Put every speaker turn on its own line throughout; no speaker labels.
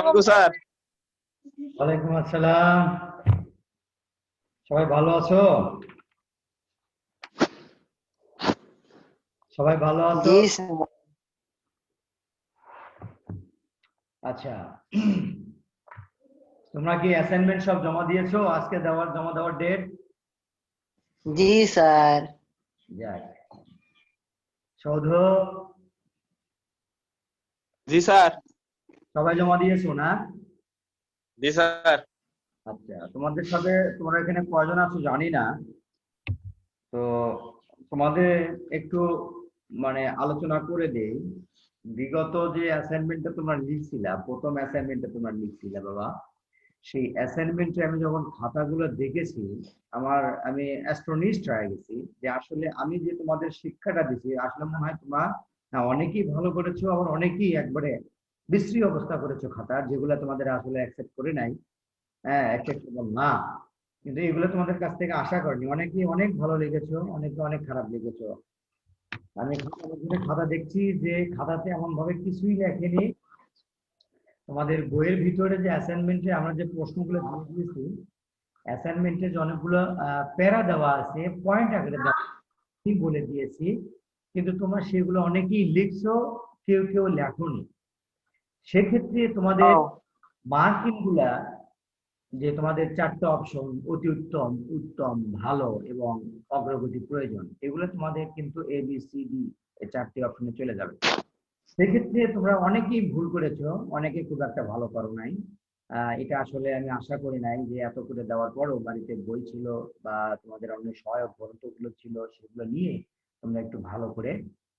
আলাইকুম স্যার।
ওয়ালাইকুম আসসালাম। সবাই ভালো আছো? সবাই ভালো আছো?
জি স্যার।
আচ্ছা, তোমরা কি অ্যাসাইনমেন্ট সব জমা দিয়েছো? আজকে জমা দেওয়ার ডেট।
জি স্যার।
যাক, সৌধ
জি স্যার।
সবাই জমা দিয়েছো না?
জি স্যার।
আচ্ছা, তোমাদের সাথে তোমরা এখানে কয়জন আছো জানি না, তো তোমাদের একটু আলোচনা করে দেই। বিগত যে অ্যাসাইনমেন্টটা তোমরা লিখছিলা, প্রথম অ্যাসাইনমেন্টটা তোমরা লিখছিলা বাবা, সেই অ্যাসাইনমেন্টে আমি যখন খাতাগুলো দেখেছি, আমি অ্যাস্ট্রনিস্ট হয়ে গেছি যে আসলে আমি যে তোমাদের শিক্ষাটা দিছি আসলে মনে হয় তোমরা অনেকেই ভালো করেছো, আবার অনেকেই একবারে বিশ্রী অবস্থা করেছো খাতা, যেগুলো তোমাদের আসলে অ্যাকসেপ্ট করে নাই। হ্যাঁ, অ্যাকসেপ্টেবল না, কিন্তু এগুলো তোমাদের কাছ থেকে আশা করিনি। অনেকেই অনেক ভালো লিখেছো, অনেকে অনেক খারাপ লিখেছো। আমি খাতা দেখছি যে খাতাতে এমন ভাবে কিছুই লেখেনি। তোমাদের বইয়ের ভিতরে যে অ্যাসাইনমেন্টে আমরা যে প্রশ্নগুলো দিয়ে দিয়েছি, অ্যাসাইনমেন্টে যে অনেকগুলো প্যারা দেওয়া আছে, পয়েন্ট আকারে দেওয়া বলে দিয়েছি, কিন্তু তোমরা সেগুলো অনেকেই লিখছো, কেউ কেউ লেখনি। সেক্ষেত্রে তোমাদের মার্কিং গুলা, যে তোমাদের 4টে অপশন অতি উত্তম, উত্তম, ভালো এবং অগ্রগতি প্রয়োজন, এগুলো তোমাদের কিন্তু ABCD এই 4টে অপশনে চলে যাবে। সেক্ষেত্রে তোমরা অনেকেই ভুল করেছো, অনেকে খুব একটা ভালো করো নাই। এটা আসলে আমি আশা করি নাই যে এত করে দেওয়ার পরও বাড়িতে বই ছিল বা তোমাদের অন্য সহায়ক গ্রন্থগুলো ছিল, সেগুলো নিয়ে তোমরা একটু ভালো করে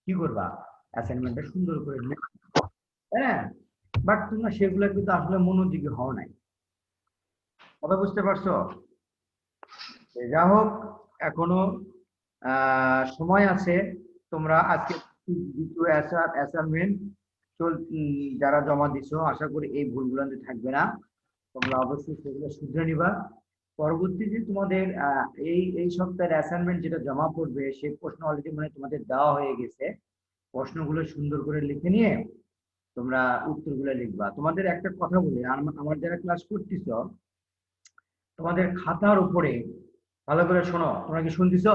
কি করবা, অ্যাসাইনমেন্টটা সুন্দর করে লিখবে। হ্যাঁ, বাট তোমরা সেগুলো কিন্তু আসলে মনোযোগী হও নাই। কথা বুঝতে পারছো? যা হোক, এখনো সময় আছে। তোমরা আজকে দ্বিতীয় অ্যাসাইনমেন্ট যারা জমা দিছো, আশা করি এই ভুলগুলো থাকবে না। তোমরা অবশ্যই সেগুলো শুধরে নিবা। পরবর্তীতে তোমাদের এই এই সপ্তাহের অ্যাসাইনমেন্ট যেটা জমা পড়বে, সেই প্রশ্ন অলরেডি তোমাদের দেওয়া হয়ে গেছে। প্রশ্নগুলো সুন্দর করে লিখে নিয়ে তোমরা উত্তরগুলো লিখবা। তোমাদের একটা কথা বলি, আমার যারা ক্লাস করতেছ, তোমাদের খাতার উপরে ভালো করে শোনো। তোমরা কি শুনতেছ?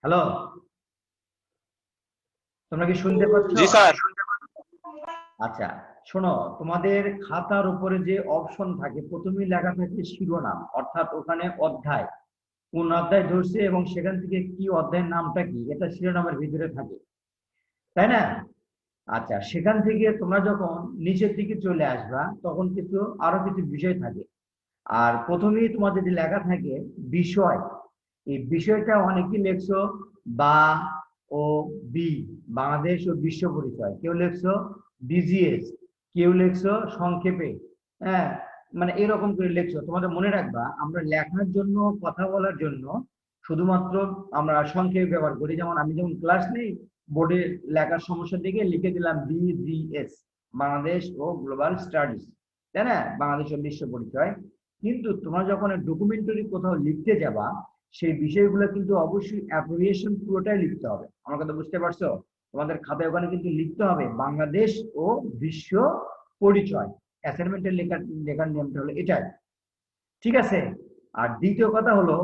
হ্যালো, তোমরা কি শুনতে পাচ্ছ?
জি স্যার।
আচ্ছা, শোনো, তোমাদের খাতার উপরে যে অপশন থাকে, প্রথমেই লেখা থাকে শিরোনাম, অর্থাৎ ওখানে অধ্যায়, কোন অধ্যায় ধরছে এবং সেখান থেকে কি অধ্যায়ের নামটা কি, এটা শিরোনামের ভিতরে থাকে, তাই না? আচ্ছা, সেখান থেকে তোমরা যখন নিচের দিকে চলে আসবা, তখন কিন্তু আরো কিছু বিষয় থাকে। আর প্রথমেই তোমাদের যে লেখা থাকে বিষয়, এই বিষয়টা অনেকেই লেখছো বা ও বি, বাংলাদেশ ও বিশ্ব পরিচয়, কেউ লেখছো BGS, কেউ লেখছো সংক্ষেপে। হ্যাঁ, এরকম করে লেখছো। তোমাদের মনে রাখবা, আমরা লেখার জন্য, কথা বলার জন্য শুধুমাত্র আমরা সংক্ষেপে ব্যবহার করি। যেমন আমি যখন ক্লাস নেই, বোর্ডে লেখার সমস্যা থেকে লিখে দিলাম BGS, বাংলাদেশ ও গ্লোবাল স্টাডিজ, তাই না, বাংলাদেশ ও বিশ্ব পরিচয়। কিন্তু তোমরা যখন ডকুমেন্টারি কোথাও লিখতে যাবা, সেই বিষয়গুলো কিন্তু অবশ্যই অ্যাপ্রিসিয়েশন পুরোটাই লিখতে হবে। আমার কথা বুঝতে পারছো? তোমাদের খাতায় ওখানে কিন্তু লিখতে হবে বাংলাদেশ ও বিশ্ব পরিচয়। অ্যাসাইনমেন্টের লেখার নিয়মটা হলো এটাই, ঠিক আছে? আর দ্বিতীয় কথা হলো,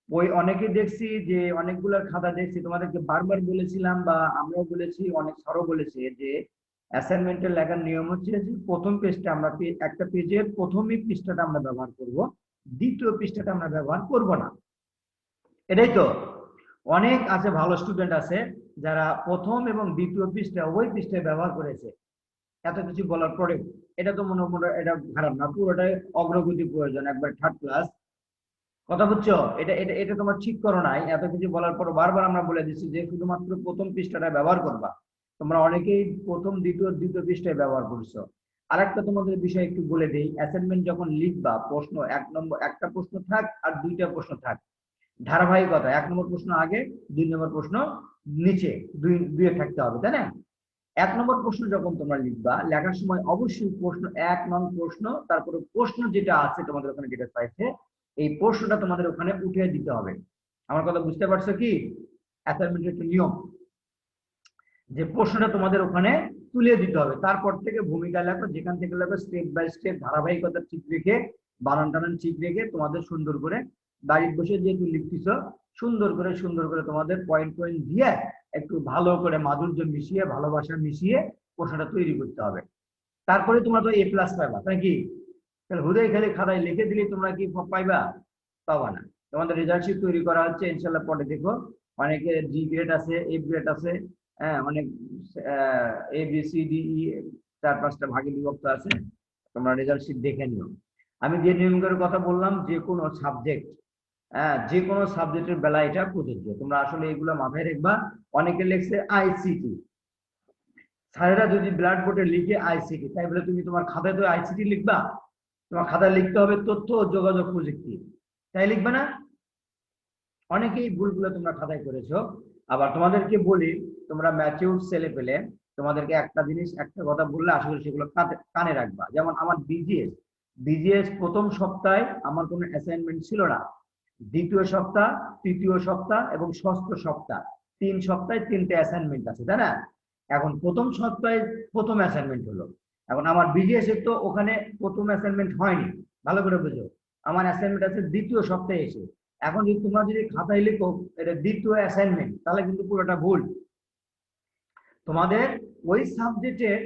ওই অনেকে দেখছি যে অনেকগুলো খাতা দেখছি, তোমাদেরকে বারবার বলেছিলাম বা আমরাও বলেছি, অনেক স্যারও বলেছে যে অ্যাসাইনমেন্টের লেখার নিয়ম হচ্ছে যে প্রথম পেজটা আমরা, একটা পেজের প্রথমই পৃষ্ঠাটা আমরা ব্যবহার করব, দ্বিতীয় পৃষ্ঠাটা আমরা ব্যবহার করব না। এটাই তো, অনেক আছে ভালো স্টুডেন্ট আছে যারা প্রথম এবং দ্বিতীয় পৃষ্ঠা উভয় পৃষ্ঠায় ব্যবহার করেছে, এত কিছু বলার পরে। এটা তো মনে এটা খারাপ না, পুরোটাই অগ্রগতি প্রয়োজন, একবার থার্ড ক্লাস। কথা বুঝছো? এটা এটা এটা তোমার ঠিক করো নাই। এত কিছু বলার পর বারবার আমরা বলে দিচ্ছি যে শুধুমাত্র প্রথম পৃষ্ঠাটা ব্যবহার করবা। তোমরা অনেকেই প্রথম দ্বিতীয় পৃষ্ঠায় ব্যবহার করছো। আরেকটা তোমাদের বিষয় একটু বলে দেই, অ্যাসাইনমেন্ট যখন লিখবা, প্রশ্ন এক নম্বর, একটা প্রশ্ন থাক আর দুইটা প্রশ্ন থাক, ধারাবাহিকতা, 1 নম্বর প্রশ্ন আগে, 2 নম্বর প্রশ্ন নিচে, দুয়ে থাকতে হবে, তাই না? 1 নম্বর প্রশ্ন যখন তোমরা লিখবা, লেখার সময় অবশ্যই প্রশ্ন 1 নং প্রশ্ন, তারপরে প্রশ্ন যেটা আছে তোমাদের ওখানে যেটা চাইছে, এই প্রশ্নটা তোমাদের ওখানে উঠিয়ে দিতে হবে। আমার কথা বুঝতে পারছো কি? অ্যাসাইনমেন্টের একটা নিয়ম, যে প্রশ্নটা তোমাদের ওখানে তুলে দিতে হবে। তারপর থেকে ভূমিকা লেখো, যেখান থেকে লেখো স্টেপ বাই স্টেপ ধারাবাহিকতা ঠিক রেখে, বানান টানান ঠিক রেখে তোমাদের সুন্দর করে বাড়ির বসে যেহেতু লিখতেছ, সুন্দর করে তোমাদের পয়েন্ট পয়েন্ট দিয়ে একটু ভালো করে মাধুর্য মিশিয়ে, ভালোবাসা মিশিয়ে প্রশ্নটা তৈরি করতে হবে। তারপরে তোমরা তো A+ পাইবা, তাই কি? তাহলে হুদাই খালি খাতায় লিখে দিলে তোমরা কি পাইবা? পাবা না। তোমাদের রেজাল্ট শিট তৈরি করা হচ্ছে, ইনশাল্লাহ পরে দেখো। অনেকে G গ্রেড আছে, F গ্রেড আছে, হ্যাঁ, অনেক ABCDE 4-5টা ভাগে বিভক্ত আছে। তোমরা রেজাল্ট শিট দেখে নিও। আমি যে নিয়মগুলোর কথা বললাম, যে কোনো সাবজেক্ট, হ্যাঁ, যে কোনো সাবজেক্টের বেলা এটা প্রযোজ্য। তোমরা আসলে এগুলো মাথায় রাখবা। অনেকে লিখছে ICT, স্যারেরা যদি ব্ল্যাক বোর্ডে লিখে ICT, তাই বলে তুমি তোমার খাতায় তো ICT লিখবা? তোমার খাতায় লিখতে হবে তথ্য ও যোগাযোগ প্রযুক্তি, তাই লিখবে না? অনেকেই ভুলগুলো তোমরা খাতায় করেছো। আবার তোমাদেরকে বলি, তোমরা ম্যাচিউর ছেলে পেলে, তোমাদেরকে একটা জিনিস, একটা কথা বললে আসলে সেগুলো কানে রাখবা। যেমন আমার বিজিএস প্রথম সপ্তাহে আমার কোনো অ্যাসাইনমেন্ট ছিল না। দ্বিতীয় সপ্তাহ, তৃতীয় সপ্তাহ এবং ষষ্ঠ সপ্তাহ, 3 সপ্তাহে 3টে অ্যাসাইনমেন্ট আছে, তাই না? এখন প্রথম সপ্তাহে প্রথম অ্যাসাইনমেন্ট হলো। এখন আমার বিজিএস এর তো ওখানে প্রথম অ্যাসাইনমেন্ট হয়নি, ভালো করে বুঝো। আমার অ্যাসাইনমেন্ট আছে দ্বিতীয় সপ্তাহে এসে। এখন যদি তোমরা যদি খাতায় লিখো এটা দ্বিতীয় অ্যাসাইনমেন্ট, তাহলে কিন্তু পুরোটা ভুল। তোমাদের ওই সাবজেক্টের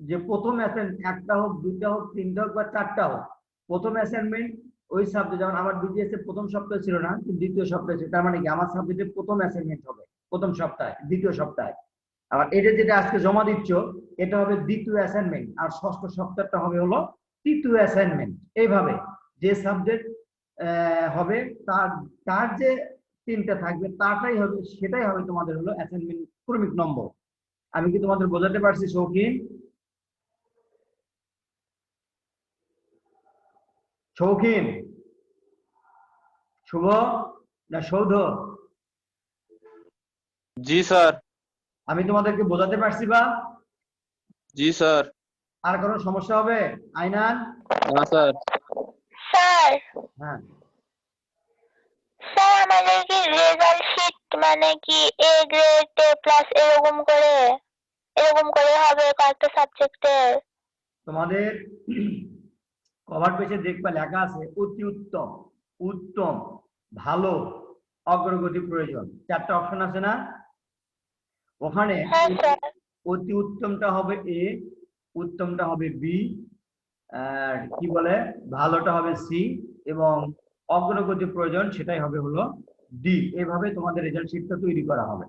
যে প্রথম অ্যাসাইনমেন্ট, একটা হোক, দুইটা হোক, তিনটা হোক বা চারটা হোক, প্রথম অ্যাসাইনমেন্ট ওই সাবজেক্ট। যেমন আমার বিজিএস এর প্রথম সপ্তাহে ছিল না, দ্বিতীয় সপ্তাহে ছিল, তার মানে কি আমার সাবজেক্টের প্রথম অ্যাসাইনমেন্ট হবে প্রথম সপ্তাহে, দ্বিতীয় সপ্তাহে। আবার এটা যেটা আজকে জমা দিচ্ছ, এটা হবে দ্বিতীয় অ্যাসাইনমেন্ট, আর ষষ্ঠ সপ্তাহটা হবে হলো তৃতীয় অ্যাসাইনমেন্ট। এইভাবে যে সাবজেক্ট হবে, তার তার যে 3টা থাকবে, তারটাই হবে, সেটাই হবে তোমাদের হলো অ্যাসাইনমেন্ট ক্রমিক নম্বর। আমি কি তোমাদের বোঝাতে পারছি শৌখিন? শৌখিন, শুভ না সৌধ?
জি স্যার।
আমি তোমাদেরকে বোঝাতে পারছি বা?
জি স্যার।
আর কোনো সমস্যা হবে আইনান?
না স্যার।
স্যার,
হ্যাঁ,
স্যার আমাদের কি রেজাল্ট শিট মানে কি A গ্রেড, A+ এরকম করে হবে কয়েকটা সাবজেক্টের?
তোমাদের কভার পেজে দেখবা লেখা আছে অতি উত্তম, উত্তম, ভালো, অগ্রগতি প্রয়োজন, 4টা অপশন আছে না? ওখানে
হ্যাঁ স্যার।
অতি উত্তমটা হবে A, উত্তমটা হবে B, আর কি বলে ভালোটা হবে C, এবং অগ্রগতি প্রয়োজন সেটাই হবে হলো D। এইভাবে তোমাদের রেজাল্ট শিটটা তৈরি করা হবে।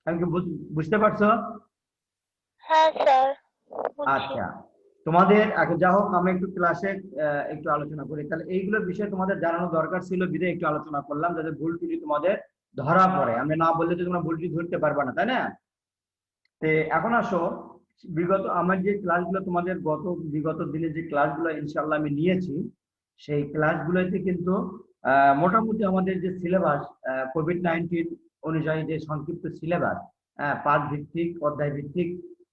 আমি কি বুঝতে পারছো?
হ্যাঁ স্যার, বুঝছি।
আচ্ছা, তোমাদের আগে যা হোক, আমরা একটু ক্লাসে একটু আলোচনা করি। তাহলে এইগুলো বিষয়ে তোমাদের জানানো দরকার ছিল, বিধায় একটু আলোচনা করলাম, যাতে ভুল ত্রুটি তোমাদের ধরা পড়ে। আমি না বললে তো তোমরা ভুল ত্রুটি ধরতে পারবে না, তাই না? তো এখন আসো, বিগত আমার যে ক্লাসগুলো তোমাদের বিগত দিনে যে ক্লাসগুলো ইনশাআল্লাহ আমি নিয়েছি, সেই ক্লাসগুলোতে কিন্তু মোটামুটি আমাদের যে সিলেবাস, কোভিড-19 অনুযায়ী যে সংক্ষিপ্ত সিলেবাস, পাঠ ভিত্তিক, অধ্যায় ভিত্তিক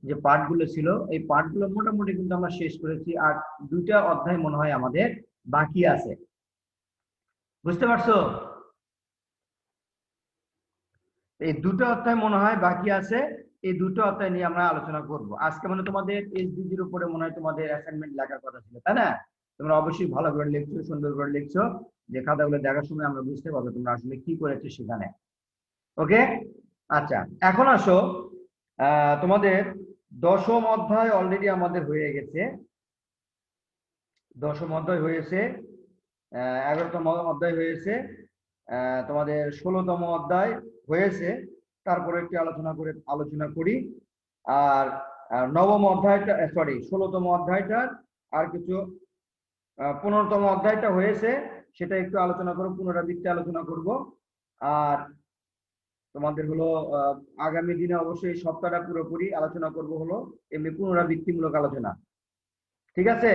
যে পাঠগুলো ছিল, এই পাঠগুলো মোটামুটি কিন্তু আমরা শেষ করেছি। আর 2টা অধ্যায় মনে হয় আমাদের বাকি আছে। বুঝতে পারছো? এই 2টা অধ্যায় মনে হয় বাকি আছে। এই 2টো অধ্যায় নিয়ে আমরা আলোচনা করব আজকে। মানে তোমাদের এসডিজির উপরে মনে হয় তোমাদের অ্যাসাইনমেন্ট লেখার কথা ছিল, তাই না? তোমরা অবশ্যই ভালো করে লিখছো, সুন্দর করে লিখছো। যে খাতাগুলো দেখার সময় আমরা বুঝতে পারবো তোমরা আসলে কি করেছো সেখানে। ওকে, আচ্ছা, এখন আসো, তোমাদের 10ম অধ্যায় অলরেডি আমাদের হয়ে গেছে। 10ম অধ্যায় হয়েছে, 11তম অধ্যায় হয়েছে, তোমাদের 16তম অধ্যায় হয়েছে। তারপরে একটি আলোচনা করি। আর 9ম অধ্যায়টা, সরি 16তম অধ্যায়টা আর কিছু, 15তম অধ্যায়টা হয়েছে, সেটা একটু আলোচনা করব, পুনরাবৃত্তি আলোচনা করব। আর তোমাদের হলো আগামী দিনে অবশ্যই সপ্তাহটা পুরোপুরি আলোচনা করব হলো এমনি পুনরাবৃত্তিমূলক আলোচনা। ঠিক আছে?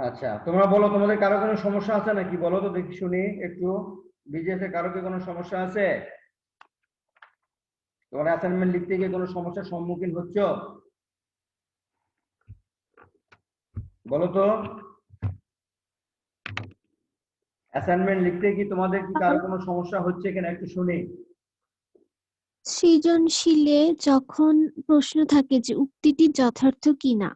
আচ্ছা, তোমরা বলো তোমাদের কারো কোনো সমস্যা আছে নাকি, বলো তো দেখি শুনি একটু। বিজেএস এ কারো কি কোনো সমস্যা আছে? তোমার অ্যাসাইনমেন্ট লিখতে গিয়ে কোনো সমস্যার সম্মুখীন হচ্ছ? বলো তো। অ্যাসাইনমেন্ট লিখতে কি তোমাদের কি কারো কোনো সমস্যা হচ্ছে কিনা একটু শুনি।
সৃজনশীলে যখন প্রশ্ন থাকে যে উক্তিটি যথার্থ কিনা,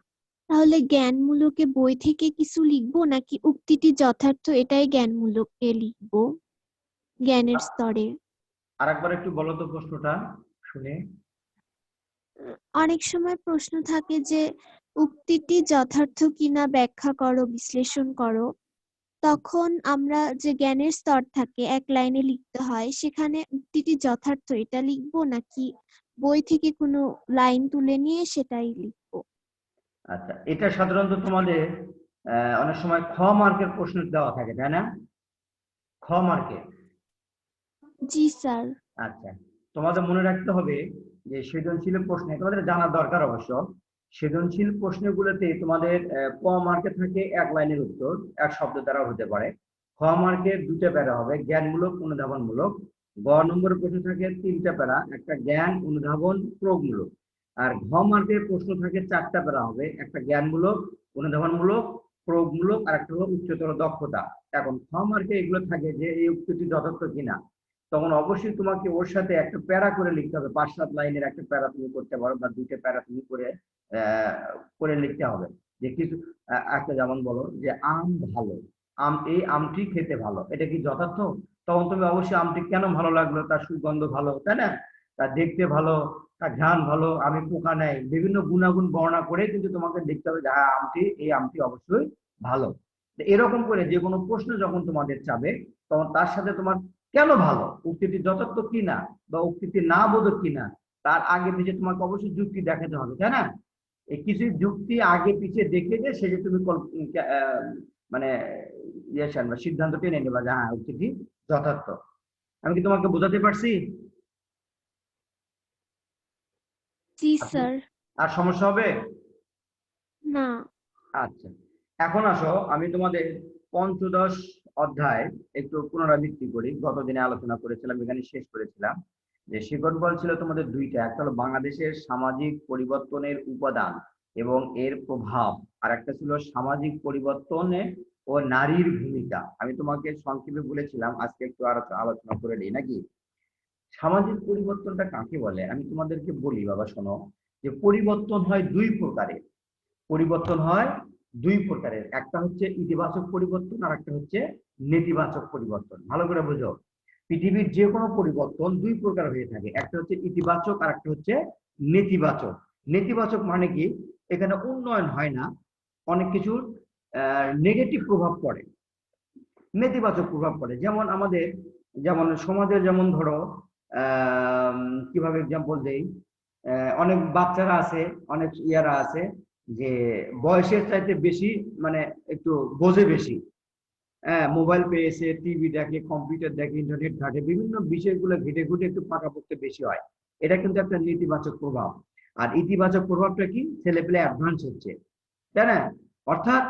তাহলে জ্ঞানমূলকে বই থেকে কিছু লিখবো নাকি উক্তিটি যথার্থ এটাই জ্ঞানমূলকে লিখবো জ্ঞানের স্তরে?
আরেকবার একটু বলো তো প্রশ্নটা শুনে।
অনেক সময় প্রশ্ন থাকে যে উক্তিটি যথার্থ কিনা ব্যাখ্যা করো, বিশ্লেষণ করো। তখন আমরা যে জ্ঞানের স্তর থাকে এক লাইনে লিখতে হয়, সেখানে উক্তিটি যথার্থ এটা লিখবো নাকি বই থেকে কোনো লাইন তুলে নিয়ে সেটাই লিখবো?
আচ্ছা, এটা সাধারণত তোমাদের অনেক সময় খ মার্কের প্রশ্ন দেওয়া থাকে, তাই না? খ মার্কের।
জি স্যার।
আচ্ছা, তোমাদের মনে রাখতে হবে যে সৃজনশীল প্রশ্নে তোমাদের জানার দরকার অবশ্য। সৃজনশীল প্রশ্নগুলোতে তোমাদের ক মার্কে থাকে এক লাইনের উত্তর, এক শব্দ দ্বারা হতে পারে। খ মার্কের দুটো প্যারা হবে, জ্ঞানমূলক অনুধাবনমূলক। গ নম্বরের প্রশ্ন থাকে তিনটা প্যারা, একটা জ্ঞান অনুধাবন প্রয়োগমূলক। আর ঘ মার্কের প্রশ্ন থাকে চারটা প্যারা হবে, একটা জ্ঞানমূলক, অনুধাবনমূলক, প্রয়োগমূলক, আর একটা হলো উচ্চতর দক্ষতা। এখন খ মার্কে এগুলো থাকে যে এই উক্তিটি যথার্থ কিনা, তখন অবশ্যই তোমাকে ওর সাথে একটা প্যারা করে লিখতে হবে। 5-7 লাইনের একটা প্যারা তুমি করতে পারো, বা দুইটা প্যারা তুমি করে লিখতে হবে। যে কিছু একটা যেমন বলো যে আম ভালো, এই আমটি খেতে ভালো, এটা কি যথার্থ? তখন তুমি অবশ্যই আমটি কেন ভালো লাগলো, তার সুগন্ধ ভালো, তাই না, তার দেখতে ভালো, তার ঘ্রাণ ভালো, আমি পোকা নেই, বিভিন্ন গুণাগুণ বর্ণনা করে কিন্তু তোমাকে লিখতে হবে যে হ্যাঁ এই আমটি অবশ্যই ভালো। এরকম করে যে কোনো প্রশ্ন যখন তোমাদের চাবে, তখন তার সাথে তোমার কেন ভালো, উক্তিটি যথার্থ কিনা বা উক্তিটি না বোধক কিনা, তার আগে পিছিয়ে তোমাকে অবশ্যই যুক্তি দেখাতে হবে, তাই না? এই কিছু যুক্তি আগে পিছিয়ে দেখে যে সে যে তুমি মানে সিদ্ধান্ত টেনে নেবা যে হ্যাঁ উক্তিটি যথার্থ। আমি কি তোমাকে বোঝাতে পারছি?
জি স্যার।
আর সমস্যা হবে
না।
আচ্ছা, এখন আসো আমি তোমাদের পঞ্চদশ অধ্যায় একটু পুনরাবৃত্তি করি। গতদিনে আলোচনা করেছিলাম, এখানে শেষ করেছিলাম যে শিকড় বল ছিল তোমাদের দুইটা, একটা হলো বাংলাদেশের সামাজিক পরিবর্তনের উপাদান এবং এর প্রভাব, আর একটা ছিল সামাজিক পরিবর্তনে ও নারীর ভূমিকা। আমি তোমাকে সংক্ষেপে বলেছিলাম, আজকে একটু আলোচনা করে নিই নাকি। সামাজিক পরিবর্তনটা কাকে বলে আমি তোমাদেরকে বলি বাবা, শোনো। যে পরিবর্তন হয় দুই প্রকারের, পরিবর্তন হয় দুই প্রকারের, একটা হচ্ছে ইতিবাচক পরিবর্তন আর একটা হচ্ছে নেতিবাচক পরিবর্তন। ভালো করে বুঝো, পৃথিবীর যে কোনো পরিবর্তন দুই প্রকার হয়ে থাকে, একটা হচ্ছে ইতিবাচক আর একটা হচ্ছে নেতিবাচক। নেতিবাচক মানে কি, এখানে উন্নয়ন হয় না, অনেক কিছুর নেগেটিভ প্রভাব পড়ে, নেতিবাচক প্রভাব পড়ে। যেমন আমাদের যেমন সমাজে যেমন ধরো কিভাবে এক্সাম্পল দেই, অনেক বাচ্চারা আছে, অনেক ইয়ারা আছে যে বয়সের চাইতে বেশি মানে একটু বোঝে বেশি, হ্যাঁ, মোবাইল পেয়েছে, টিভি দেখে, কম্পিউটার দেখে, ইন্টারনেট ঘাটে, বিভিন্ন বিষয়গুলো ঘেটে ঘুটে একটু পাকাপোক্ত বেশি হয়। এটা কিন্তু একটা নেতিবাচক প্রভাব। আর ইতিবাচক প্রভাবটা কি, ছেলেপেলে অ্যাডভান্স হচ্ছে, তাই না? অর্থাৎ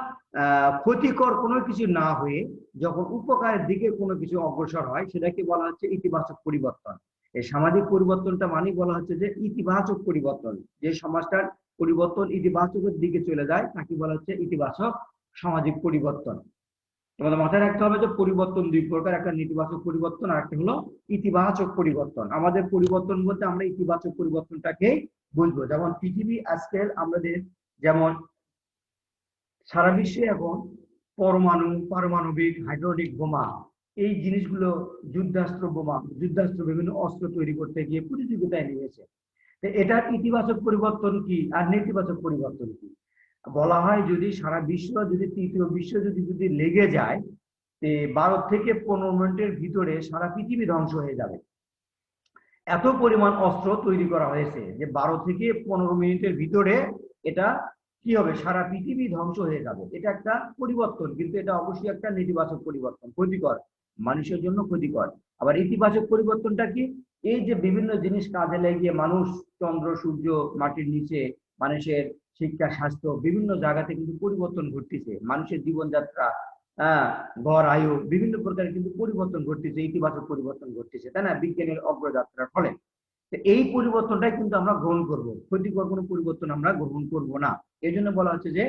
ক্ষতিকর কোনো কিছু না হয়ে যখন উপকারের দিকে কোনো কিছু অগ্রসর হয়, সেটাকে বলা হচ্ছে ইতিবাচক পরিবর্তন। এই সামাজিক পরিবর্তনটা মানে বলা হচ্ছে যে ইতিবাচক পরিবর্তন। যে সমাজটার পরিবর্তন ইতিবাচকের দিকে চলে যায় তাকে বলা হচ্ছে ইতিবাচক সামাজিক পরিবর্তন। তোমাদের মাথায় রাখতে হবে যে পরিবর্তন দুই প্রকার, একটা নেতিবাচক পরিবর্তন আর একটা হলো ইতিবাচক পরিবর্তন। আমাদের পরিবর্তন বলতে আমরা ইতিবাচক পরিবর্তনটাকে বুঝবো। যেমন পৃথিবী আজকাল আমাদের যেমন সারা বিশ্বে এখন পরমাণু, পারমাণবিক, হাইড্রোলিক বোমা, এই জিনিসগুলো যুদ্ধাস্ত্র বোমা, যুদ্ধাস্ত্র বিভিন্ন অস্ত্র তৈরি করতে গিয়ে প্রতিযোগিতায় নিয়েছে। এটার ইতিবাচক পরিবর্তন কি আর নেতিবাচক পরিবর্তন কি? বলা হয় যদি সারা বিশ্ব যদি তৃতীয় বিশ্ব যদি লেগে যায়, 12 থেকে 15 মিনিটের ভিতরে সারা পৃথিবী ধ্বংস হয়ে যাবে। এত পরিমাণ অস্ত্র তৈরি করা হয়েছে যে 12 থেকে 15 মিনিটের ভিতরে এটা কি হবে, সারা পৃথিবী ধ্বংস হয়ে যাবে। এটা একটা পরিবর্তন, কিন্তু এটা অবশ্যই একটা নেতিবাচক পরিবর্তন, ক্ষতিকর, মানুষের জন্য ক্ষতিকর। আবার ইতিবাচক পরিবর্তনটা কি, এই যে বিভিন্ন জিনিস কাজে লাগিয়ে মানুষ চন্দ্র, সূর্য, মাটির নিচে মানুষের শিক্ষা, স্বাস্থ্য, বিভিন্ন জায়গাতে কিন্তু পরিবর্তন ঘটতেছে। মানুষের জীবনযাত্রা, হ্যাঁ, গড় আয়ু, বিভিন্ন প্রকার কিন্তু পরিবর্তন ঘটতেছে, ইতিবাচক পরিবর্তন ঘটতেছে, তাই না, বিজ্ঞানের অগ্রযাত্রার ফলে। তো এই পরিবর্তনটাই কিন্তু আমরা গ্রহণ করব, ক্ষতিকর কোনো পরিবর্তন আমরা গ্রহণ করব না। এই জন্য বলা হচ্ছে যে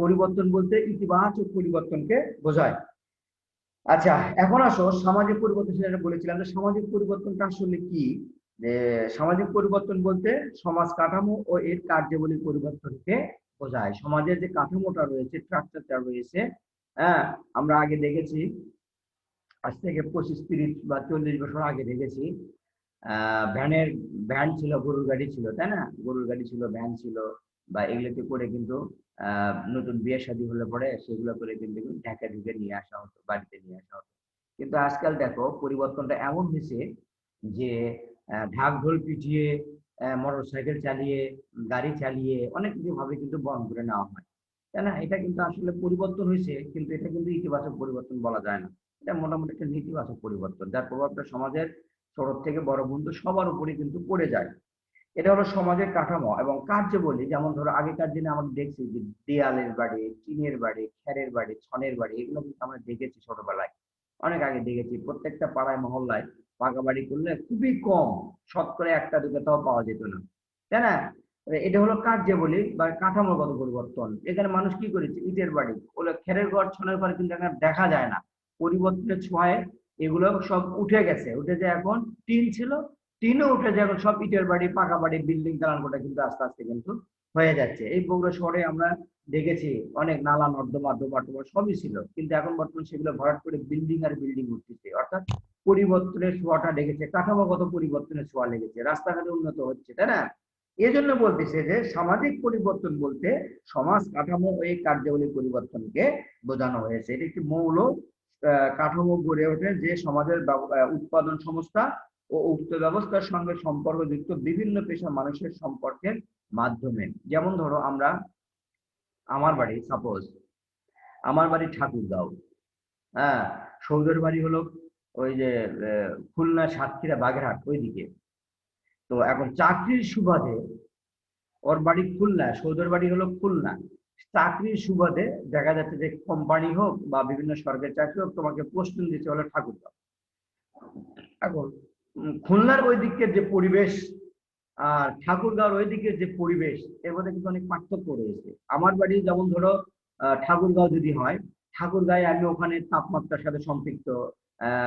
পরিবর্তন বলতে ইতিবাচক পরিবর্তনকে বোঝায়। আচ্ছা, এখন আসো সামাজিক পরিবর্তন, যেটা বলেছিলাম যে সামাজিক পরিবর্তনটা আসলে কি। যে সামাজিক পরিবর্তন বলতে সমাজ কাঠামো ও এর কার্যাবলী পরিবর্তনকে বোঝায়। সমাজের যে কাঠামোটা রয়েছে, স্ট্রাকচারটা রয়েছে, হ্যাঁ, আমরা আগে দেখেছি, আজ থেকে 25, 30 বা 40 বছর আগে দেখেছি ভ্যান ছিল, গরুর গাড়ি ছিল, তাই না, গরুর গাড়ি ছিল, ভ্যান ছিল, বা এগুলোতে করে কিন্তু নতুন বিয়ে শাদী হলে পরে সেগুলো করে কিন্তু ঢাকা ঢুকে নিয়ে আসা হতো, বাড়িতে নিয়ে আসা হতো। কিন্তু আজকাল দেখো পরিবর্তনটা এমন হয়েছে যে ঢাক ঢোল পিটিয়ে, মোটর সাইকেল চালিয়ে, গাড়ি চালিয়ে অনেক কিছু ভাবে কিন্তু বহন করে নেওয়া হয়, তাই না। এটা কিন্তু আসলে পরিবর্তন হয়েছে, কিন্তু এটা কিন্তু ইতিবাচক পরিবর্তন বলা যায় না। এটা মোটামুটি একটা নেতিবাচক পরিবর্তন, যার প্রভাবটা সমাজের ছোট থেকে বড় বন্ধু সবার উপরে কিন্তু পড়ে যায়। এটা হলো সমাজের কাঠামো এবং কার্যাবলী। যেমন ধরো আগেকার দিনে আমরা দেখছি যে দেয়ালের বাড়ি, টিনের বাড়ি, খেরের বাড়ি, ছনের বাড়ি, এগুলো কিন্তু আমরা দেখেছি ছোটবেলায়, অনেক আগে দেখেছি। প্রত্যেকটা পাড়ায় মহল্লায় পাকা বাড়ি করলে খুবই কম, শতকরা একটা দুটো তাও পাওয়া যেত না, তাই না। এটা হলো কার্যাবলী বা কাঠামোগত পরিবর্তন। এখানে মানুষ কি করেছে, ইটের বাড়ি, ওগুলো খেরের ঘর, ছনের ঘর কিন্তু এখানে দেখা যায় না। পরিবর্তনের ছোঁয়ায় এগুলো সব উঠে গেছে, উঠে যায় এখন টিন ছিল, টিনও উঠে যায় এখন সব ইটের বাড়ি, পাকা বাড়ি, বিল্ডিং দালানকোঠা কিন্তু আস্তে আস্তে কিন্তু হয়ে যাচ্ছে। এই বগুড়া শহরে আমরা দেখেছি অনেক নালা নর্দমা, ডোবা টোবা সবই ছিল, কিন্তু এখন বর্তমানে সেগুলো ভরাট করে বিল্ডিং আর বিল্ডিং উঠতেছে। অর্থাৎ পরিবর্তনের ছোঁয়াটা লেগেছে, কাঠামোগত পরিবর্তনের ছোঁয়া লেগেছে, রাস্তাঘাটে উন্নত হচ্ছে, তাই না। এই জন্য বলতেছে যে সামাজিক পরিবর্তন বলতে সমাজ কাঠামো ও এই কার্যাবলী পরিবর্তনকে বোঝানো হয়েছে। এটি একটি মৌল কাঠামো গড়ে ওঠে যে সমাজের উৎপাদন সংস্থা ও উক্ত ব্যবস্থার সঙ্গে সম্পর্কযুক্ত বিভিন্ন পেশা মানুষের সম্পর্কের মাধ্যমে। যেমন ধরো আমরা, আমার বাড়ি, সাপোজ আমার বাড়ি ঠাকুরগাঁও, হ্যাঁ, সৌদের বাড়ি হলো ওই যে খুলনা, সাতক্ষীরা, বাগেরহাট ওইদিকে। তো এখন চাকরির সুবাদে ওর বাড়ি খুলনা, সৌদের বাড়ি হলো খুলনা, চাকরির সুবাদে দেখা যাচ্ছে যে কোম্পানি হোক বা বিভিন্ন সরকারি চাকরি হোক, তোমাকে পোস্টিং দিতে হলো ঠাকুরগাঁও। এখন খুলনার ওই দিকের যে পরিবেশ আর ঠাকুরগাঁওর ওই দিকের যে পরিবেশ, এর মধ্যে কিন্তু অনেক পার্থক্য রয়েছে। আমার বাড়ি যেমন ধরো ঠাকুরগাঁও যদি হয়, ঠাকুরগাঁয়ে আমি ওখানে তাপমাত্রার সাথে সম্পৃক্ত,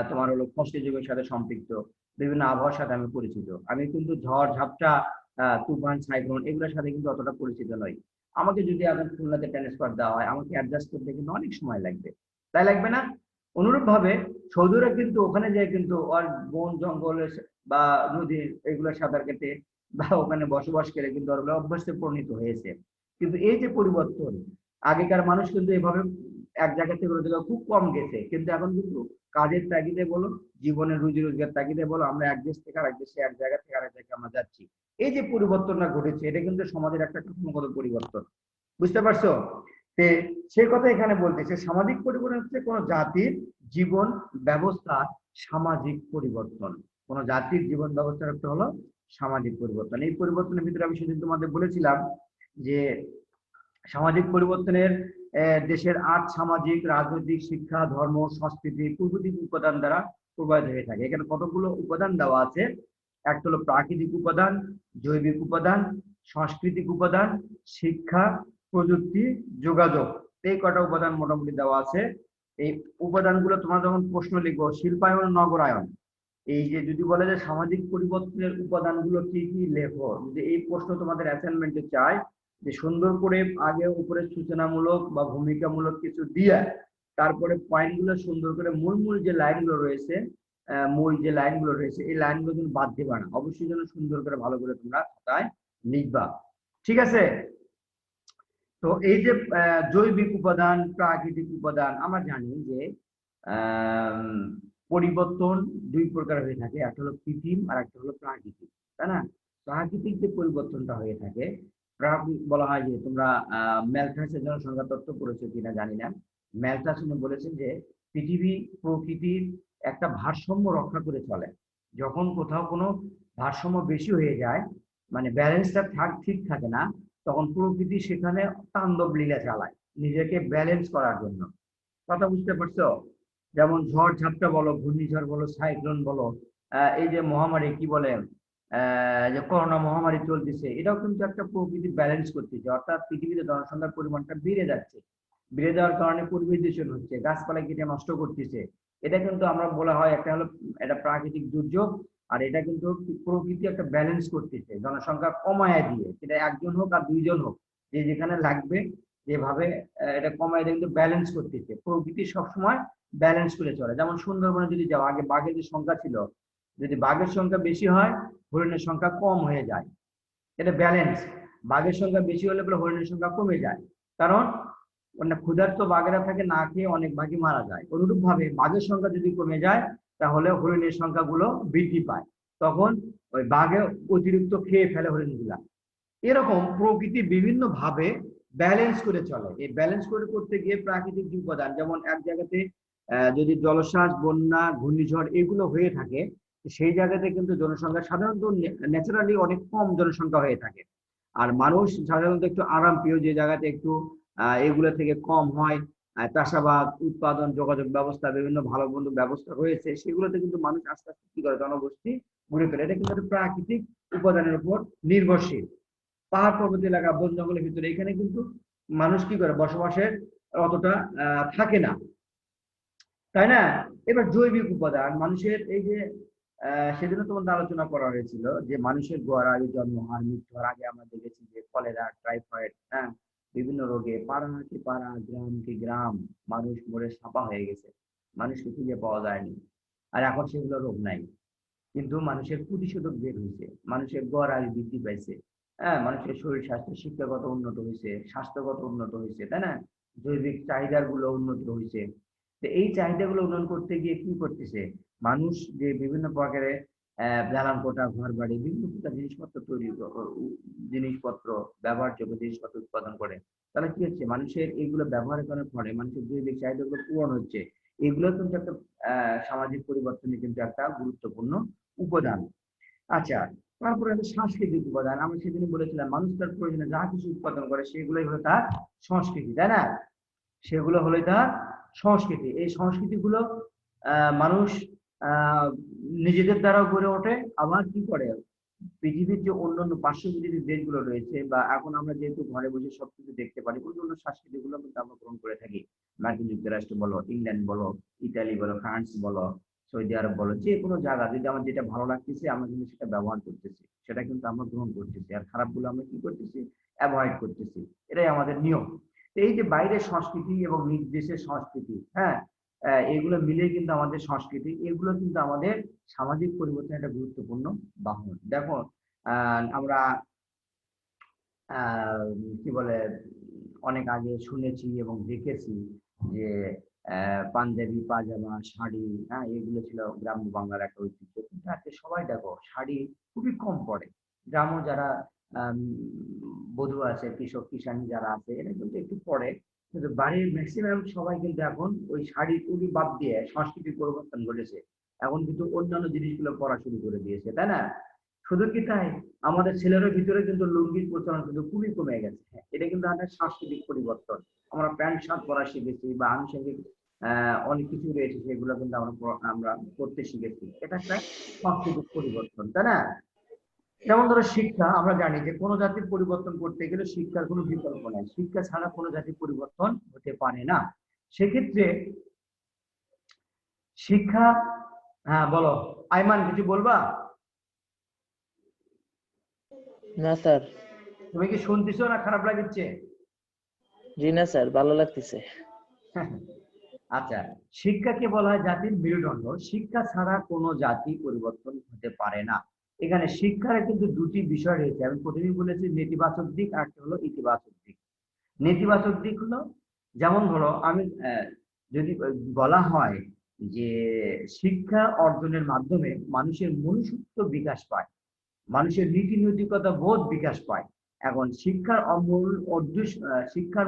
তোমার হলো ফসলি যুগের সাথে সম্পৃক্ত, বিভিন্ন আবহাওয়ার সাথে আমি পরিচিত। আমি কিন্তু ঝড় ঝাপটা, তুফান, সাইক্লোন এগুলোর সাথে কিন্তু অতটা পরিচিত নই। আমাকে যদি এখন খুলনাতে ট্রান্সফার দেওয়া হয়, আমাকে অ্যাডজাস্ট করতে কিন্তু অনেক সময় লাগবে, তাই লাগবে না। অনুরূপ ভাবে সৌদিরা কিন্তু ওখানে যায় কিন্তু ওর বন জঙ্গলের বা নদীর এগুলোর সাঁতার কেটে বা ওখানে বসবাস করে কিন্তু ওরা অভ্যাসে পরিণত হয়েছে। কিন্তু এই যে পরিবর্তন, আগেকার মানুষ কিন্তু এভাবে এক জায়গা থেকে অন্য জায়গায় খুব কম গেছে, কিন্তু এখন কিন্তু কাজের তাগিদে বলো, জীবনের রুজি রোজগার তাগিদে বলো, আমরা এক দেশ থেকে আরেক দেশে, এক জায়গা থেকে আরেক জায়গায় আমরা যাচ্ছি। এই যে পরিবর্তনটা ঘটেছে, এটা কিন্তু সমাজের একটা কাঠামোগত পরিবর্তন, বুঝতে পারছো। সেই কথা এখানে বলতেছে, সামাজিক পরিবর্তন হচ্ছে কোন জাতির জীবন ব্যবস্থা, সামাজিক পরিবর্তন। কোন জাতির জীবন ব্যবস্থার একটা হলো সামাজিক পরিবর্তন। এই পরিবর্তনের ভিতরে আমি সেদিন তোমাদের বলেছিলাম যে সামাজিক পরিবর্তনের দেশের আর্থ, সামাজিক, রাজনৈতিক, শিক্ষা, ধর্ম, সংস্কৃতি প্রভৃতি উপাদান দ্বারা প্রভাবিত হয়ে থাকে। এখানে কতগুলো উপাদান দেওয়া আছে। একটা হলো প্রাকৃতিক উপাদান, জৈবিক উপাদান, সাংস্কৃতিক উপাদান, শিক্ষা, প্রযুক্তি, যোগাযোগ, এই কটা উপাদান মোটামুটি দেওয়া আছে। এই উপাদানগুলো তোমরা যখন প্রশ্ন লিখবো, শিল্পায়ন, নগরায়ন, এই যে যদি বলে যে সামাজিক পরিবর্তনের উপাদানগুলো কি কি, লেখো। যদি এই প্রশ্ন তোমাদের অ্যাসাইনমেন্টে চায় যে সুন্দর করে আগে উপরে সূচনামূলক বা ভূমিকামূলক কিছু দিয়ে তারপরে পয়েন্টগুলো সুন্দর করে মূল মূল যে লাইনগুলো রয়েছে, এই লাইনগুলো কিন্তু বাদ দিবা না, অবশ্যই যেন সুন্দর করে ভালো করে তোমরা খাতায় লিখবা, ঠিক আছে। তো এই যে জৈবিক উপাদান, প্রাকৃতিক উপাদান, আমরা জানি যে পরিবর্তন দুই প্রকার হয়ে থাকে, একটা হলো কৃত্রিম আর একটা হলো প্রাকৃতিক, তাই না। প্রাকৃতিক যে পরিবর্তনটা হয়ে থাকে, বলা হয় যে তোমরা ম্যালথাসের জনসংখ্যা তত্ত্ব পড়েছো কিনা জানি না। ম্যালথাস বলেছেন যে পৃথিবী প্রকৃতির একটা ভারসাম্য রক্ষা করে চলে। যখন কোথাও কোনো ভারসাম্য বেশি হয়ে যায়, মানে ব্যালেন্সটা ঠিক থাকে না, তখন প্রকৃতি সেখানে তাণ্ডব লীলা চালায় নিজেকে ব্যালেন্স করার জন্য। কথা বুঝতে পারছো? যেমন ঝড় ঝাপটা বলো, ঘূর্ণিঝড় বলো, সাইক্লোন বলো, এই যে মহামারী কি বলে, যে করোনা মহামারী চলতেছে, এটাও কিন্তু একটা প্রকৃতি ব্যালেন্স করতেছে। অর্থাৎ পৃথিবীতে জনসংখ্যার পরিমাণটা বেড়ে যাচ্ছে, বেড়ে যাওয়ার কারণে পরিবেশ দূষণ হচ্ছে, গাছপালা কেটে নষ্ট করতেছে। এটা কিন্তু আমরা বলা হয় একটা হলো এটা প্রাকৃতিক দুর্যোগ, আর এটা কিন্তু প্রকৃতি একটা ব্যালেন্স করতেছে জনসংখ্যা কমায় দিয়ে, সেটা একজন হোক আর দুইজন হোক, যে যেখানে লাগবে যেভাবে এটা কমায় দিয়ে কিন্তু ব্যালেন্স করতেছে। প্রকৃতি সবসময় ব্যালেন্স করে চলে। যেমন সুন্দরবনে যদি যাও, আগে বাঘের যে সংখ্যা ছিল, যদি বাঘের সংখ্যা বেশি হয় হরিণের সংখ্যা কম হয়ে যায়, এটা ব্যালেন্স। বাঘের সংখ্যা বেশি হলে পরে হরিণের সংখ্যা কমে যায়, কারণ ক্ষুধার্ত বাঘেরা থাকে, না খেয়ে অনেক বাঘই মারা যায়। অনুরূপ ভাবে বাঘের সংখ্যা যদি কমে যায় তাহলে হরিণের সংখ্যাগুলো বৃদ্ধি পায়, তখন ওই বাঘে অতিরিক্ত খেয়ে ফেলে হরিণগুলা। এরকম প্রকৃতি বিভিন্ন ভাবে ব্যালেন্স করে চলে। এই ব্যালেন্স করতে গিয়ে প্রাকৃতিক যে উপাদান, যেমন এক জায়গাতে যদি জলোচ্ছ্বাস, বন্যা, ঘূর্ণিঝড় এগুলো হয়ে থাকে, সেই জায়গাতে কিন্তু জনসংখ্যা সাধারণত ন্যাচারালি অনেক কম জনসংখ্যা হয়ে থাকে। আর মানুষ সাধারণত একটু আরাম প্রিয়, যে জায়গাতে একটু এগুলো থেকে কম হয়, চাষাবাদ, উৎপাদন, যোগাযোগ ব্যবস্থা, বিভিন্ন ভালো মন্দ ব্যবস্থা রয়েছে, সেগুলোতে কিন্তু মানুষ আস্তে আস্তে কি করে, জনগোষ্ঠী গড়ে তোলে। এটা কিন্তু একটা প্রাকৃতিক উপাদানের উপর নির্ভরশীল। পাহাড় পর্বত এলাকা, বন জঙ্গলের ভিতরে, এখানে কিন্তু মানুষ কি করে, বসবাসের অতটা থাকে না, তাই না? এবার জৈবিক উপাদান মানুষের, এই যে সেদিনও তোমাদের আলোচনা করা হয়েছিল যে মানুষের গড়াই জন্ম হার, মৃত্যু হার, আগে আমরা দেখেছি যে কলেরা, টাইফয়েড, হ্যাঁ, বিভিন্ন রোগে পাড়া কি পাড়া, গ্রাম কি গ্রাম, মানুষ মরে সাপা হয়ে গেছে, মানুষকে খুঁজে পাওয়া যায়নি। আর এখন সেগুলো রোগ নাই, কিন্তু মানুষের প্রতিষেধক বের হয়েছে, মানুষের গড় আয়ু বৃদ্ধি পাইছে, হ্যাঁ, মানুষের শরীর স্বাস্থ্য শিক্ষাগত উন্নত হয়েছে, স্বাস্থ্যগত উন্নত হয়েছে, তাই না? জৈবিক চাহিদার গুলো উন্নত হয়েছে। তো এই চাহিদাগুলো উন্নয়ন করতে গিয়ে কি করতেছে মানুষ, যে বিভিন্ন প্রকারে দালান কোঠা, ঘর বাড়ি, বিভিন্ন প্রকার জিনিসপত্র তৈরি, জিনিসপত্র ব্যবহারযোগ্য জিনিসপত্র উৎপাদন করে, তাহলে কি হচ্ছে, মানুষের এইগুলো ব্যবহার করার ফলে মানুষের জৈবিক চাহিদাগুলো পূরণ হচ্ছে। এগুলো কিন্তু একটা সামাজিক পরিবর্তনে কিন্তু একটা গুরুত্বপূর্ণ উপাদান। আচ্ছা, তারপরে একটা সাংস্কৃতিক উপাদান, আমরা সেদিনই বলেছিলাম মানুষ তার প্রয়োজনে যা কিছু উৎপাদন করে সেগুলোই হলো তার সংস্কৃতি, তাই না? সেগুলো হলো তার সংস্কৃতি। এই সংস্কৃতিগুলো মানুষ নিজেদের দ্বারাও গড়ে ওঠে, আবার কি করে পৃথিবীর যে অন্যান্য পার্শ্ববর্তী দেশগুলো রয়েছে, বা এখন আমরা যেহেতু ঘরে বসে সবকিছু দেখতে পারি, অন্যান্য সংস্কৃতি গুলো কিন্তু আমরা গ্রহণ করে থাকি। মার্কিন যুক্তরাষ্ট্র বলো, ইংল্যান্ড বলো, ইতালি বলো, ফ্রান্স বলো, সৌদি আরব বলো, যে কোনো জায়গা যদি আমার যেটা ভালো লাগতেছে আমরা কিন্তু সেটা ব্যবহার করতেছি, সেটা কিন্তু আমরা গ্রহণ করতেছি, আর খারাপগুলো আমরা কি করতেছি, অ্যাভয়েড করতেছি। এটাই আমাদের নিয়ম। এই যে বাইরের সংস্কৃতি এবং নিজ দেশের সংস্কৃতি, হ্যাঁ, এগুলো মিলে কিন্তু আমাদের সংস্কৃতি, এগুলো কিন্তু আমাদের সামাজিক পরিবর্তনের একটা গুরুত্বপূর্ণ বাহন। দেখো আমরা কি বলে অনেক আগে শুনেছি এবং দেখেছি যে পাঞ্জাবি, পাজামা, শাড়ি, হ্যাঁ, এগুলো ছিল গ্রাম্য বাংলার একটা ঐতিহ্য। কিন্তু আজকে সবাই দেখো শাড়ি খুবই কম পরে। গ্রাম্য যারা বধূ আছে, কৃষক কিষানি যারা আছে, এরা কিন্তু একটু পরে, কিন্তু বাড়ির ম্যাক্সিমাম সবাই কিন্তু এখন ওই শাড়ি টুড়ি বাদ দিয়ে সংস্কৃতির পরিবর্তন ঘটেছে, এখন কিন্তু অন্যান্য জিনিসগুলো পরা শুরু করে দিয়েছে, তাই না? শুধু কি তাই, আমাদের ছেলেদের ভিতরে কিন্তু লুঙ্গির প্রচলন কিন্তু খুবই কমে গেছে। এটা কিন্তু আমাদের সাংস্কৃতিক পরিবর্তন। আমরা প্যান্ট শার্ট পরা শিখেছি, বা আনুষঙ্গিক অনেক কিছু রয়েছে সেগুলো কিন্তু আমরা করতে শিখেছি। এটা একটা সাংস্কৃতিক পরিবর্তন, তাই না? যেমন ধরো শিক্ষা, আমরা জানি যে কোনো জাতির পরিবর্তন করতে গেলে শিক্ষার কোনো বিকল্প নাই, শিক্ষা ছাড়া কোনো জাতির পরিবর্তন হতে পারে না। সেক্ষেত্রে শিক্ষা, হ্যাঁ বলো আইমান, কিছু বলবা?
না স্যার।
তুমি কি শুনতেছো না খারাপ লাগছে?
জি না স্যার, ভালো লাগতেছে।
আচ্ছা, শিক্ষাকে বলা হয় জাতির মেরুদণ্ড, শিক্ষা ছাড়া কোনো জাতি পরিবর্তন হতে পারে না। এখানে শিক্ষার কিন্তু দুটি বিষয় রয়েছে, আমি প্রথমেই বলেছি নেতিবাচক দিক, আর একটা হলো ইতিবাচক দিক। নেতিবাচক দিক হলো, যেমন ধরো আমি যদি বলা হয় যে শিক্ষা অর্জনের মাধ্যমে মানুষের মনুষ্যত্ব বিকাশ পায়, মানুষের নীতি নৈতিকতা বোধ বিকাশ পায়। এখন শিক্ষার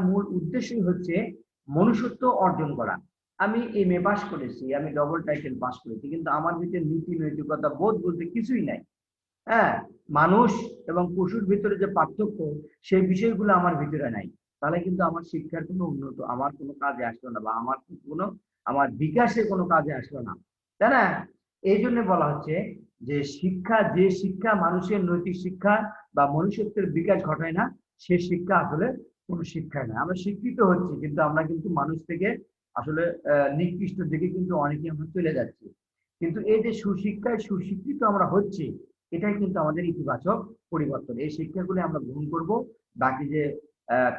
মূল উদ্দেশ্যই হচ্ছে মনুষ্যত্ব অর্জন করা। আমি এমএ পাস করেছি, আমি ডবল টাইটেল পাস করেছি, কিন্তু আমার ভিতরে নীতি নৈতিকতা বোধ বলতে কিছুই নাই, হ্যাঁ, মানুষ এবং পশুর ভিতরে যে পার্থক্য সেই বিষয়গুলো আমার ভিতরে নাই, তাহলে কিন্তু আমার শিক্ষার কোনো আমার কোনো কাজে আসলো না, বা আমার বিকাশে কোনো কাজে আসলো না, তাই না? এই জন্য বলা হচ্ছে যে শিক্ষা মানুষের নৈতিক শিক্ষা বা মনুষ্যত্বের বিকাশ ঘটায় না, সে শিক্ষা আসলে কোনো শিক্ষা না। আমরা শিক্ষিত হচ্ছি, কিন্তু আমরা কিন্তু মানুষ থেকে আসলে নিকৃষ্ট দিকে কিন্তু অনেকে আমরা চলে যাচ্ছি। কিন্তু এই যে সুশিক্ষিত আমরা হচ্ছি, এটাই কিন্তু আমাদের ইতিবাচক পরিবর্তন। এই শিক্ষাগুলো আমরা গ্রহণ করব, বাকি যে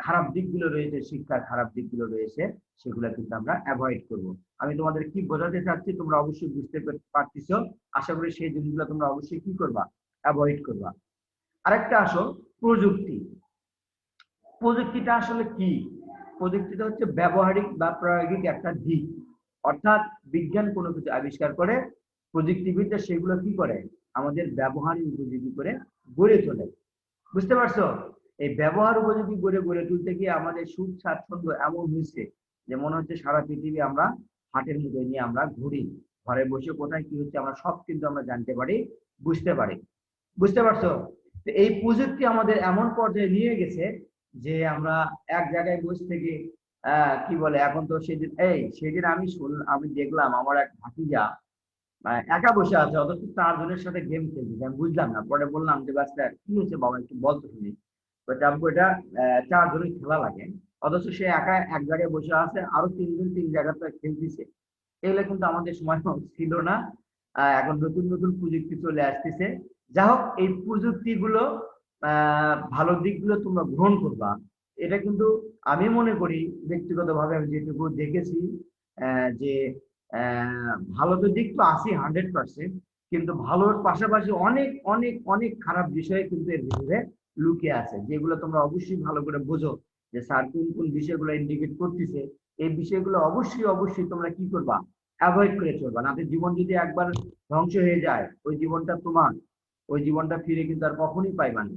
খারাপ দিকগুলো রয়েছে, শিক্ষার খারাপ দিকগুলো রয়েছে, সেগুলো কিন্তু আমরা অ্যাভয়েড করব। আমি তোমাদের কি বোঝাতে চাচ্ছি তোমরা অবশ্যই বুঝতে পারতেছো। আশা করি সেই জিনিসগুলো তোমরা অবশ্যই কি করবা, অ্যাভয়েড করবা। আরেকটা আসো প্রযুক্তি। প্রযুক্তিটা আসলে কি? প্রযুক্তিটা হচ্ছে ব্যবহারিক বা প্রায়োগিক একটা দিক, অর্থাৎ বিজ্ঞান কোনো কিছু আবিষ্কার করে, প্রযুক্তিবিদ্যা সেগুলো কি করে, আমাদের ব্যবহারিক উপযোগী করে গড়ে তোলে। বুঝতে পারছো? এই ব্যবহার উপযোগী গড়ে তুলতে গিয়ে আমাদের সুখ স্বাচ্ছন্দ্য এমন হয়েছে যে মনে হচ্ছে সারা পৃথিবী আমরা হাটের মধ্যে নিয়ে আমরা ঘুরি, ঘরে বসে কোথায় কি হচ্ছে আমরা সব কিন্তু আমরা জানতে পারি, বুঝতে পারি। বুঝতে পারছো? তো এই প্রযুক্তি আমাদের এমন পর্যায়ে নিয়ে গেছে যে আমরা এক জায়গায় বসে থেকে কি বলে, এখন তো সেদিন আমি দেখলাম আমার এক ভাতিজা একা বসে আছে, অথচ 4 জনের সাথে গেম খেলছে। আমি বুঝলাম না, পরে বললাম যে বাচ্চা কি হচ্ছে বাবা, একটু বলতো শুনি। এটা 4 জনের খেলা লাগে, অথচ সে একা এক জায়গায় বসে আছে, আরো 3 জন 3 জায়গাতে খেলতেছে। এগুলো কিন্তু আমাদের সময় ছিল না। এখন নতুন নতুন প্রযুক্তি চলে আসতেছে। যা হোক, এই প্রযুক্তিগুলো ভালো দিকগুলো তোমরা গ্রহণ করবা, এটা কিন্তু আমি মনে করি ব্যক্তিগতভাবে আমি যেটুকু দেখেছি যে ভালো তো দিক তো আছে 100%, কিন্তু ভালোর পাশাপাশি অনেক অনেক অনেক খারাপ বিষয় কিন্তু এর ভিতরে লুকিয়ে আছে, যেগুলো তোমরা অবশ্যই ভালো করে বোঝো যে স্যার কোন কোন বিষয়গুলো ইন্ডিকেট করতেছে। এই বিষয়গুলো অবশ্যই অবশ্যই তোমরা কি করবা, অ্যাভয়েড করে চলবা। না, জীবন যদি একবার ধ্বংস হয়ে যায়, ওই জীবনটা তোমার, ওই জীবনটা ফিরে কিন্তু আর কখনোই পাইবা না।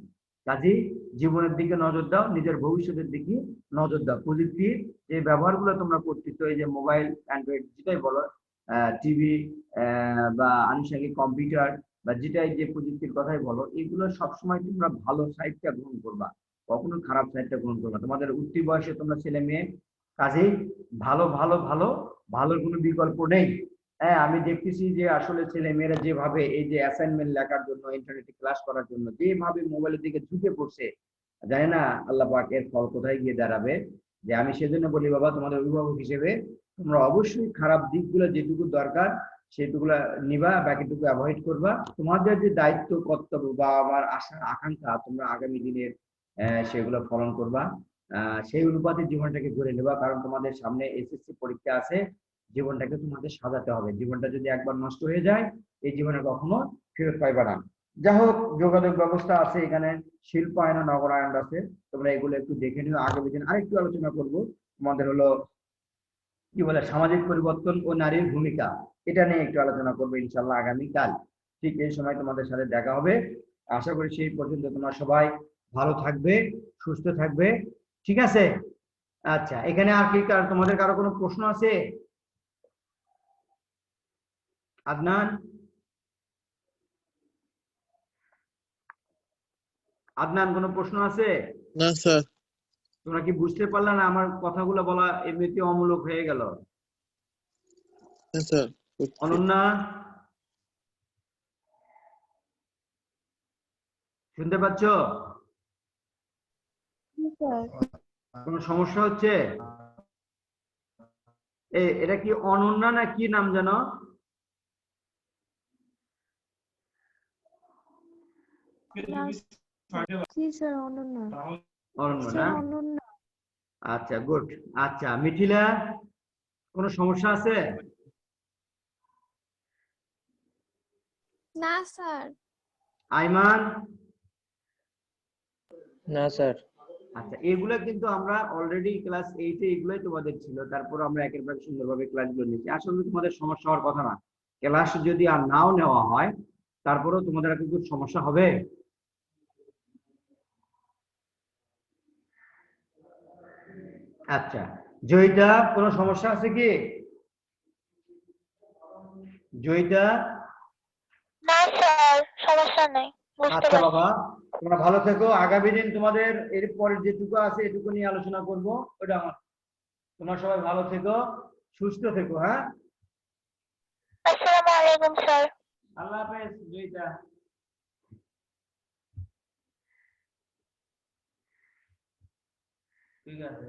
কাজেই জীবনের দিকে নজর দাও, নিজের ভবিষ্যতের দিকে নজর দাও। প্রযুক্তির যে ব্যবহারগুলো তোমরা করতেছো, এই যে মোবাইল, অ্যান্ড্রয়েড যেটাই বলো, টিভি বা আনুষঙ্গিক কম্পিউটার বা যেটাই যে প্রযুক্তির কথাই বলো, এগুলো সবসময় তোমরা ভালো সাইডটা গ্রহণ করবা, কখনো খারাপ সাইডটা গ্রহণ করবা। তোমাদের উঠতি বয়সে তোমরা ছেলে মেয়ে, কাজেই ভালো ভালো ভালো ভালোর কোনো বিকল্প নেই। হ্যাঁ, আমি দেখতেছি যে আসলে ছেলে মেয়েরা যেভাবে এই যে অ্যাসাইনমেন্ট লেখার জন্য, ইন্টারনেটে ক্লাস করার জন্য যেভাবে মোবাইলের দিকে ঝুঁকে পড়ছে, জানি না আল্লাহ পাক এর ফল কোথায় গিয়ে দাঁড়াবে। যে আমি সেজন্য বলি বাবা, তোমাদের অভিভাবক হিসেবে তোমরা অবশ্যই খারাপ দিকগুলো যেটুকু দরকার সেটুকুলা নিবা, বাকিটুকু অ্যাভয়েড করবা। তোমাদের যে দায়িত্ব কর্তব্য বা আমার আশা আকাঙ্ক্ষা, তোমরা আগামী দিনের সেগুলো পালন করবা, সেই অনুপাতে জীবনটাকে গড়ে নেবা। কারণ তোমাদের সামনে এসএসসি পরীক্ষা আছে, জীবনটাকে তোমাদের সাজাতে হবে। জীবনটা যদি একবার নষ্ট হয়ে যায়, এই জীবনে কখনো ফেরত পাইবা না। যাই হোক, যোগাযোগ ব্যবস্থা আছে এখানে, শিল্পায়ন, নগরায়ন আছে, তোমরা এগুলো একটু দেখে নিও। আগামী দিন আরেকটু আলোচনা করব, তোমাদের হলো কি বলে সামাজিক পরিবর্তন ও নারীর ভূমিকা, এটা নিয়ে একটু আলোচনা করবো ইনশাল্লাহ আগামীকাল। ঠিক এই সময় তোমাদের সাথে দেখা হবে। আশা করি সেই পর্যন্ত তোমরা সবাই ভালো থাকবে, সুস্থ থাকবে, ঠিক আছে? আচ্ছা, এখানে আর কি তোমাদের কারো কোনো প্রশ্ন আছে? আদনান, কোনো প্রশ্ন আছে?
না স্যার।
তোমরা কি বুঝতে পারলে না? আমার কথাগুলো বলা এমনিতে অমূলক হয়ে গেল।
হ্যাঁ স্যার।
অনন্যা, শুনতে পাচ্ছ? কোনো সমস্যা হচ্ছে? এটা কি অনন্যা না কি নাম জানো? অনন্যা না? আচ্ছা, গুড। আচ্ছা, মিথিলা, কোনো সমস্যা আছে?
না স্যার।
আইমান?
না স্যার।
আচ্ছা, এগুলো কিন্তু আমরা অলরেডি ক্লাস 8 এ এগুলোই তোমাদের ছিল, তারপর আমরা একের পর সুন্দরভাবে ক্লাসগুলো নিচ্ছি। আসলে তোমাদের সমস্যা হওয়ার কথা না, ক্লাস যদি আর নাও নেওয়া হয় তারপরেও তোমাদের কিন্তু সমস্যা হবে। আচ্ছা, জয়িতা, কোনো সমস্যা আছে কি? জয়িতা?
না স্যার, সমস্যা নাই। বুঝতে
আচ্ছা
পারছি।
বাবা, তোমরা ভালো থেকো। আগামী দিন তোমাদের এর পরে যেটুকু আছে এটুকু নিয়ে আলোচনা করব। ওটা আমার, তোমরা সবাই ভালো থেকো, সুস্থ থেকো। হ্যাঁ,
আসসালামু আলাইকুম স্যার।
আল্লাহ হাফেজ জয়িতা। ঠিক আছে।